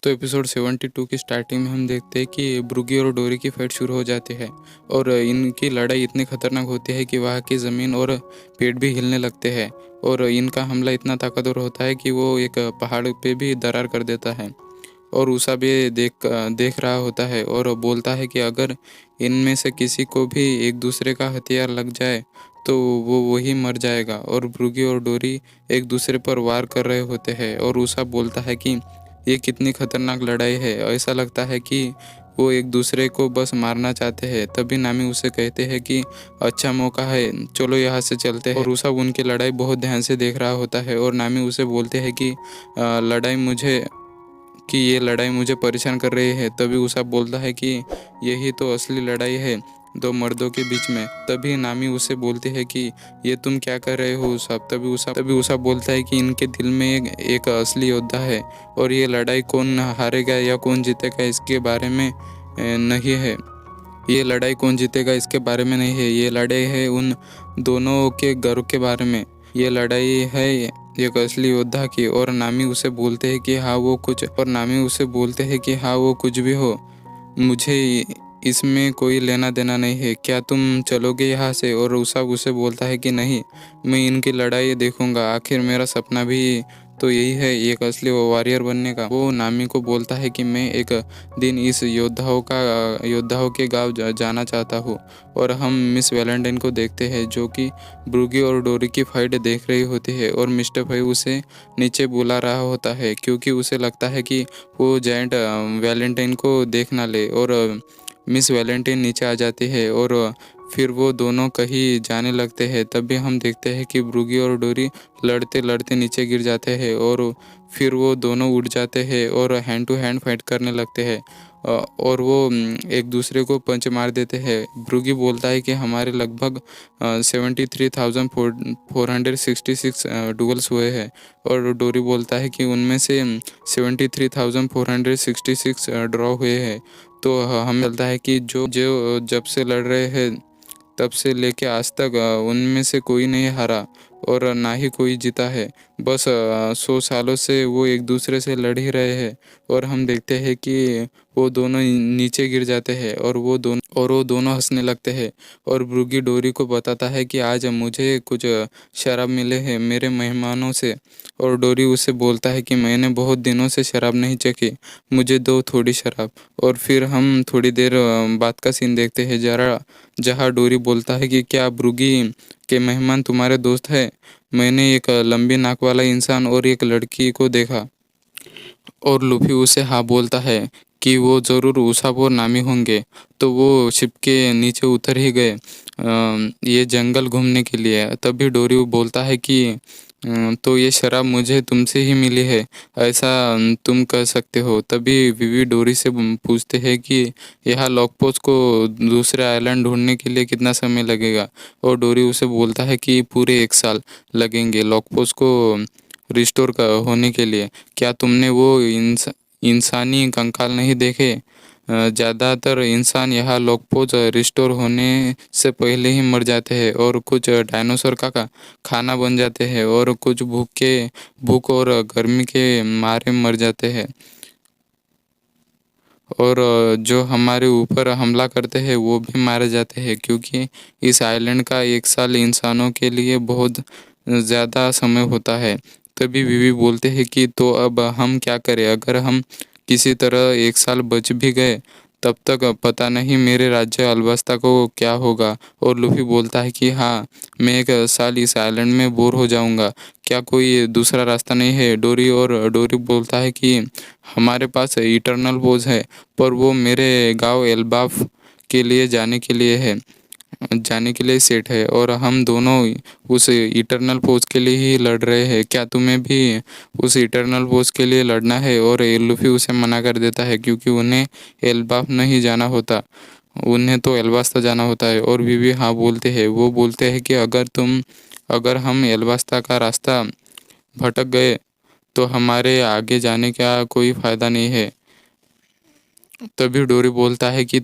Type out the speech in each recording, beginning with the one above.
तो एपिसोड 72 की स्टार्टिंग में हम देखते हैं कि ब्रूगी और डोरी की फाइट शुरू हो जाती है और इनकी लड़ाई इतनी खतरनाक होती है कि वहाँ की ज़मीन और पेड़ भी हिलने लगते हैं और इनका हमला इतना ताकतवर होता है कि वो एक पहाड़ पे भी दरार कर देता है। और उषा भी देख रहा होता है और बोलता है कि अगर इनमें से किसी को भी एक दूसरे का हथियार लग जाए तो वो वही मर जाएगा। और ब्रूगी और डोरी एक दूसरे पर वार कर रहे होते हैं और उषा बोलता है कि ये कितनी खतरनाक लड़ाई है, ऐसा लगता है कि वो एक दूसरे को बस मारना चाहते हैं। तभी नामी उसे कहते हैं कि अच्छा मौका है, चलो यहाँ से चलते हैं। और उषा उनकी लड़ाई बहुत ध्यान से देख रहा होता है और नामी उसे बोलते हैं कि लड़ाई मुझे कि ये लड़ाई मुझे परेशान कर रही है। तभी उषा बोलता है कि यही तो असली लड़ाई है, दो मर्दों के बीच में। तभी नामी उसे बोलती है कि ये तुम क्या कर रहे हो उषा। तभी उषा बोलता है कि इनके दिल में एक असली योद्धा है और ये लड़ाई कौन हारेगा या कौन जीतेगा इसके बारे में नहीं है। ये लड़ाई कौन जीतेगा इसके बारे में नहीं है, ये लड़ाई है उन दोनों के गर्व के बारे में। ये लड़ाई है एक असली योद्धा की। और नामी उसे बोलते हैं कि हाँ वो कुछ भी हो, मुझे इसमें कोई लेना देना नहीं है, क्या तुम चलोगे यहाँ से। और उषा उसे बोलता है कि नहीं, मैं इनकी लड़ाई देखूंगा, आखिर मेरा सपना भी तो यही है, एक असली वॉरियर बनने का। वो नामी को बोलता है कि मैं एक दिन इस योद्धाओं के गांव जाना चाहता हूँ। और हम मिस वैलेंटाइन को देखते हैं जो कि ब्रूगी और डोरी की फाइट देख रही होती है और मिस्टर भाई उसे नीचे बुला रहा होता है क्योंकि उसे लगता है कि वो जायंट वैलेंटाइन को देख ना ले। और मिस वैलेंटाइन नीचे आ जाती है और फिर वो दोनों कहीं जाने लगते हैं। तभी हम देखते हैं कि ब्रूगी और डोरी लड़ते लड़ते नीचे गिर जाते हैं और फिर वो दोनों उठ जाते हैं और हैंड टू हैंड फाइट करने लगते हैं। और वो एक दूसरे को पंच मार देते हैं। ब्रूगी बोलता है कि हमारे लगभग 73,466 डुअल्स हुए हैं। और डोरी बोलता है कि उनमें से 73,466 ड्रॉ हुए हैं। तो हमें चलता है कि जो जो जब से लड़ रहे हैं तब से लेके आज तक उनमें से कोई नहीं हारा और ना ही कोई जीता है। बस 100 सालों से वो एक दूसरे से लड़ ही रहे हैं। और हम देखते हैं कि वो दोनों नीचे गिर जाते हैं और वो दोनों हंसने लगते हैं। और ब्रूगी डोरी को बताता है कि आज मुझे कुछ शराब मिले हैं मेरे मेहमानों से। और डोरी उसे बोलता है कि मैंने बहुत दिनों से शराब नहीं चखी, मुझे दो थोड़ी शराब। और फिर हम थोड़ी देर बाद का सीन देखते हैं जहाँ डोरी बोलता है कि क्या ब्रूगी के मेहमान तुम्हारे दोस्त है। मैंने एक लंबी नाक वाला इंसान और एक लड़की को देखा। और लूफी उसे हाँ बोलता है कि वो ज़रूर उसाब और नामी होंगे। तो वो शिप के नीचे उतर ही गए ये जंगल घूमने के लिए। तभी डोरी बोलता है कि तो ये शराब मुझे तुमसे ही मिली है, ऐसा तुम कह सकते हो। तभी विवी डोरी से पूछते हैं कि यहाँ लॉकपोस्ट को दूसरे आइलैंड ढूंढने के लिए कितना समय लगेगा। और डोरी उसे बोलता है कि पूरे 1 साल लगेंगे लॉकपोस्ट को रिस्टोर होने के लिए। क्या तुमने वो इंसानी कंकाल नहीं देखे। ज़्यादातर इंसान यहाँ लॉकपोज रिस्टोर होने से पहले ही मर जाते हैं और कुछ डायनासोर का खाना बन जाते हैं और कुछ भूख और गर्मी के मारे मर जाते हैं। और जो हमारे ऊपर हमला करते हैं वो भी मारे जाते हैं क्योंकि इस आइलैंड का 1 साल इंसानों के लिए बहुत ज़्यादा समय होता है। तभी विवी बोलते हैं कि तो अब हम क्या करें, अगर हम किसी तरह 1 साल बच भी गए तब तक पता नहीं मेरे राज्य अल्बास्ता को क्या होगा। और लूफी बोलता है कि हाँ, मैं 1 साल इस आइलैंड में बोर हो जाऊंगा, क्या कोई दूसरा रास्ता नहीं है। डोरी बोलता है कि हमारे पास इटर्नल पोज है पर वो मेरे गांव एल्बाफ के लिए जाने के लिए सेट है और हम दोनों उस इटर्नल पोज के लिए ही लड़ रहे हैं। क्या तुम्हें भी उस इटर्नल पोज के लिए लड़ना है। और लूफी उसे मना कर देता है क्योंकि उन्हें एल्बाफ नहीं जाना होता, उन्हें तो एल्बास्ता जाना होता है। और विवी हाँ बोलते हैं। वो बोलते हैं कि अगर हम एल्बास्ता का रास्ता भटक गए तो हमारे आगे जाने का कोई फायदा नहीं है। तभी डोरी बोलता है कि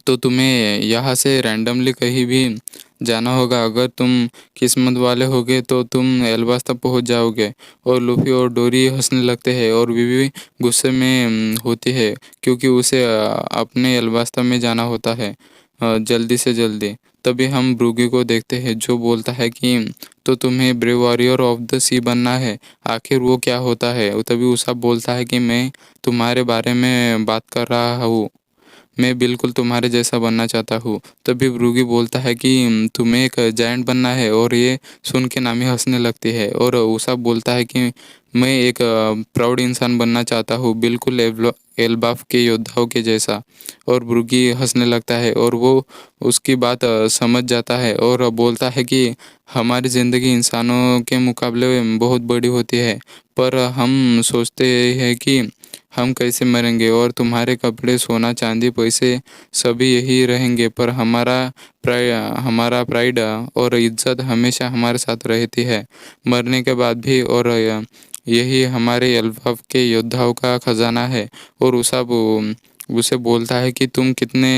तो तुम्हें यहाँ से रैंडमली कहीं भी जाना होगा। अगर तुम किस्मत वाले होगे तो तुम एल्बास तक पहुँच जाओगे। और लूफ़ी और डोरी हँसने लगते हैं और विवी गुस्से में होती है क्योंकि उसे अपने एल्बास्ता में जाना होता है जल्दी से जल्दी। तभी हम ब्रूगी को देखते हैं जो बोलता है कि तो तुम्हें ब्रेव वॉरियर ऑफ द सी बनना है। आखिर वो क्या होता है? तभी उसाब बोलता है कि मैं तुम्हारे बारे में बात कर रहा हूँ। मैं बिल्कुल तुम्हारे जैसा बनना चाहता हूँ। तभी ब्रूगी बोलता है कि तुम्हें एक जायंट बनना है और ये सुन के नामी हंसने लगती है और उसाब बोलता है कि मैं एक प्राउड इंसान बनना चाहता हूँ बिल्कुल एल्बाफ के योद्धाओं के जैसा। और ब्रूगी हंसने लगता है और वो उसकी बात समझ जाता है और बोलता है कि हमारी ज़िंदगी इंसानों के मुकाबले में बहुत बड़ी होती है, पर हम सोचते हैं कि हम कैसे मरेंगे और तुम्हारे कपड़े सोना चांदी पैसे सभी यही रहेंगे, पर हमारा प्राइड और इज्जत हमेशा हमारे साथ रहती है मरने के बाद भी। और यही हमारे अल्फाफ के योद्धाओं का खजाना है। और उसे बोलता है कि तुम कितने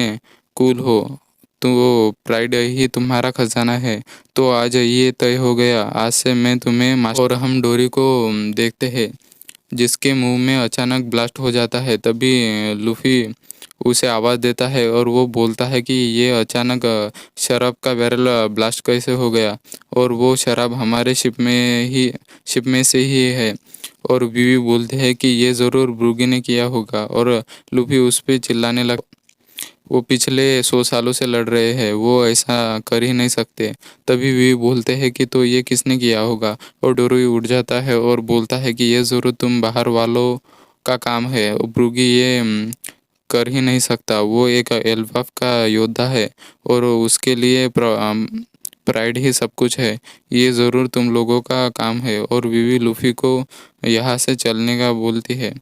कूल हो, तो वो प्राइड ही तुम्हारा खजाना है। तो आज ये तय हो गया, आज से मैं तुम्हें और हम डोरी को देखते हैं जिसके मुंह में अचानक ब्लास्ट हो जाता है। तभी लूफी उसे आवाज़ देता है और वो बोलता है कि ये अचानक शराब का बैरल ब्लास्ट कैसे हो गया और वो शराब हमारे शिप में से ही है। और बीवी बोलते हैं कि ये ज़रूर ब्रूगी ने किया होगा और लूफी उस पर चिल्लाने लग वो पिछले 100 सालों से लड़ रहे हैं, वो ऐसा कर ही नहीं सकते। तभी वे बोलते हैं कि तो ये किसने किया होगा। और डोरी उठ जाता है और बोलता है कि ये ज़रूर तुम बाहर वालों का काम है। और ब्रूगी ये कर ही नहीं सकता, वो एक एल्फाफ का योद्धा है और उसके लिए प्राइड ही सब कुछ है। ये ज़रूर तुम लोगों का काम है। और विवी लूफी को यहाँ से चलने का बोलती है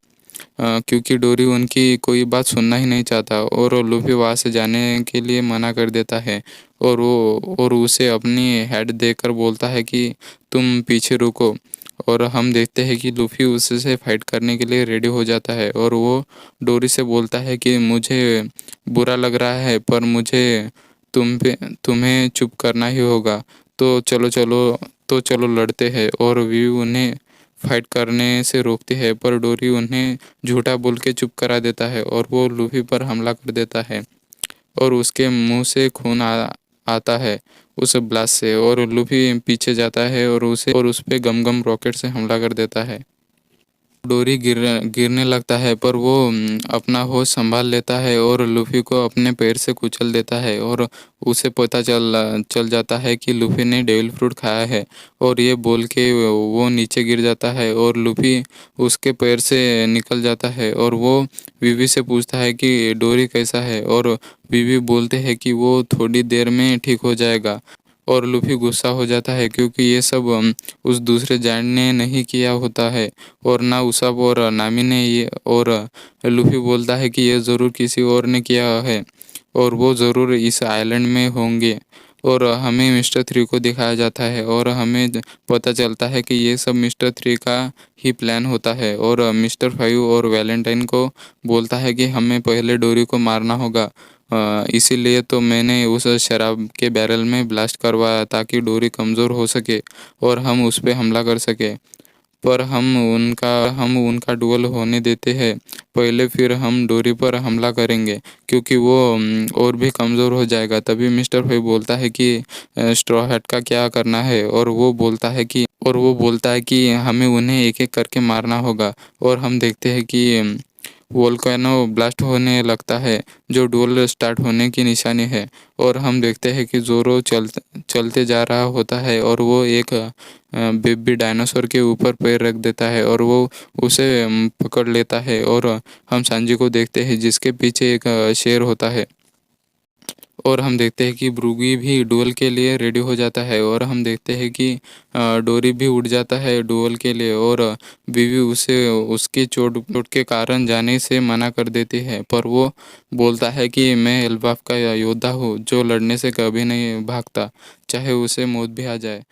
क्योंकि डोरी उनकी कोई बात सुनना ही नहीं चाहता और लूफी वहाँ से जाने के लिए मना कर देता है। और उसे अपनी हेड देकर बोलता है कि तुम पीछे रुको। और हम देखते हैं कि लूफी उससे फाइट करने के लिए रेडी हो जाता है और वो डोरी से बोलता है कि मुझे बुरा लग रहा है, पर मुझे तुम्हें चुप करना ही होगा। तो चलो लड़ते हैं। और वी उन्हें फाइट करने से रोकती है, पर डोरी उन्हें झूठा बोल के चुप करा देता है और वो लूफी पर हमला कर देता है और उसके मुंह से खून आता है उस ब्लास्ट से। और लूफी पीछे जाता है और उस पे गम गम रॉकेट से हमला कर देता है। डोरी गिरने लगता है, पर वो अपना होश संभाल लेता है और लूफी को अपने पैर से कुचल देता है और उसे पता चल जाता है कि लूफी ने डेविल फ्रूट खाया है। और ये बोल के वो नीचे गिर जाता है और लूफी उसके पैर से निकल जाता है और वो बीवी से पूछता है कि डोरी कैसा है। और बीवी बोलते हैं कि वो थोड़ी देर में ठीक हो जाएगा। और लूफी गुस्सा हो जाता है क्योंकि ये सब उस दूसरे जायंट ने नहीं किया होता है और ना उसब और नामी ने ये। और लूफी बोलता है कि ये ज़रूर किसी और ने किया है और वो ज़रूर इस आइलैंड में होंगे। और हमें मिस्टर थ्री को दिखाया जाता है और हमें पता चलता है कि ये सब मिस्टर थ्री का ही प्लान होता है। और मिस्टर फाइव और वैलेंटाइन को बोलता है कि हमें पहले डोरी को मारना होगा, इसीलिए तो मैंने उस शराब के बैरल में ब्लास्ट करवाया ताकि डोरी कमज़ोर हो सके और हम उस पे हमला कर सके। पर हम उनका डुअल होने देते हैं पहले, फिर हम डोरी पर हमला करेंगे क्योंकि वो और भी कमज़ोर हो जाएगा। तभी मिस्टर फाइव बोलता है कि स्ट्रॉ हैट का क्या करना है। और वो बोलता है कि हमें उन्हें एक एक करके मारना होगा। और हम देखते हैं कि वोल्केनो ब्लास्ट होने लगता है जो डुअल स्टार्ट होने की निशानी है। और हम देखते हैं कि जोरो चलते जा रहा होता है और वो एक बेबी डायनासोर के ऊपर पैर रख देता है और वो उसे पकड़ लेता है। और हम सांजी को देखते हैं जिसके पीछे एक शेर होता है। और हम देखते हैं कि ब्रूगी भी डुअल के लिए रेडी हो जाता है और हम देखते हैं कि डोरी भी उड़ जाता है डुअल के लिए। और बीवी उसे उसकी चोट के कारण जाने से मना कर देती है, पर वो बोलता है कि मैं एल्बाफ का योद्धा हूँ जो लड़ने से कभी नहीं भागता, चाहे उसे मौत भी आ जाए।